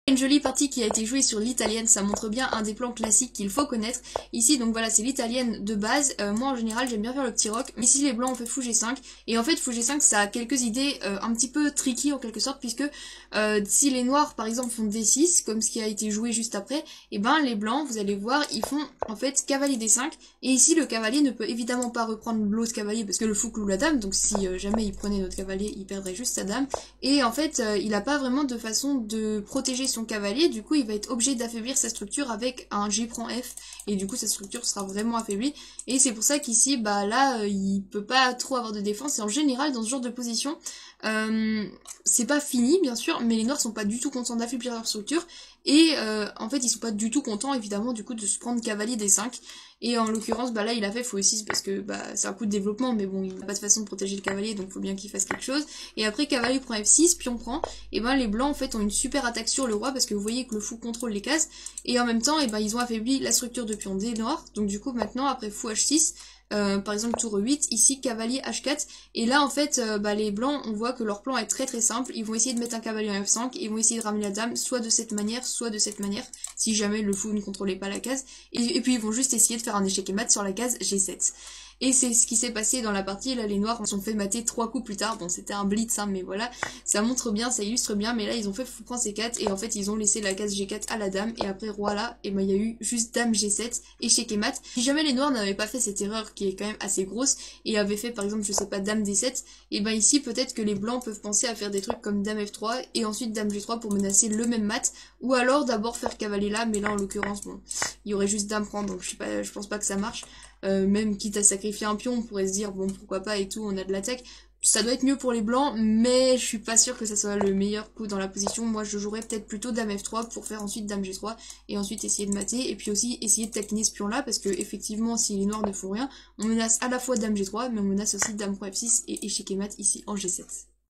Une jolie partie qui a été jouée sur l'italienne, ça montre bien un des plans classiques qu'il faut connaître. Ici donc voilà, c'est l'italienne de base. Moi en général j'aime bien faire le petit roc, mais ici les blancs ont fait fou G5, et en fait fou G5 ça a quelques idées un petit peu tricky en quelque sorte, puisque si les noirs par exemple font D6 comme ce qui a été joué juste après, et ben les blancs vous allez voir ils font en fait cavalier D5, et ici le cavalier ne peut évidemment pas reprendre l'autre cavalier parce que le fou cloue la dame, donc si jamais il prenait notre cavalier il perdrait juste sa dame, et en fait il a pas vraiment de façon de protéger son cavalier, du coup il va être obligé d'affaiblir sa structure avec un G prend F, et du coup sa structure sera vraiment affaiblie, et c'est pour ça qu'ici bah là il peut pas trop avoir de défense, et en général dans ce genre de position c'est pas fini bien sûr, mais les noirs sont pas du tout contents d'affaiblir leur structure, et en fait ils sont pas du tout contents évidemment du coup de se prendre cavalier D5, et en l'occurrence bah là il a fait fou E6 parce que bah c'est un coup de développement, mais bon il n'a pas de façon de protéger le cavalier, donc faut bien qu'il fasse quelque chose, et après cavalier prend F6, pion prend, et ben les blancs en fait ont une super attaque sur le roi parce que vous voyez que le fou contrôle les cases, et en même temps et ben ils ont affaibli la structure de pion des noirs, donc du coup maintenant après fou H6, par exemple tour 8, ici cavalier H4, et là en fait bah, les blancs on voit que leur plan est très très simple, ils vont essayer de mettre un cavalier en F5, ils vont essayer de ramener la dame soit de cette manière, soit de cette manière, si jamais le fou ne contrôlait pas la case, et puis ils vont juste essayer de faire un échec et mat sur la case G7. Et c'est ce qui s'est passé dans la partie, là les noirs se sont fait mater 3 coups plus tard, bon c'était un blitz hein, mais voilà, ça montre bien, ça illustre bien, mais là ils ont fait fou prend C4, et en fait ils ont laissé la case G4 à la dame, et après roi là, et ben il y a eu juste dame G7, échec et mat. Si jamais les noirs n'avaient pas fait cette erreur qui est quand même assez grosse, et avaient fait par exemple je sais pas dame D7, et ben ici peut-être que les blancs peuvent penser à faire des trucs comme dame F3, et ensuite dame G3 pour menacer le même mat, ou alors d'abord faire cavalier là, mais là en l'occurrence bon, il y aurait juste dame prend, donc je pense pas que ça marche. Même quitte à sacrifier un pion, on pourrait se dire bon pourquoi pas et tout, on a de l'attaque. Ça doit être mieux pour les blancs, mais je suis pas sûre que ça soit le meilleur coup dans la position. Moi je jouerais peut-être plutôt dame F3 pour faire ensuite dame G3, et ensuite essayer de mater, et puis aussi essayer de taquiner ce pion là, parce que effectivement si les noirs ne font rien, on menace à la fois dame G3, mais on menace aussi dame prend F6 et échec et mat ici en G7.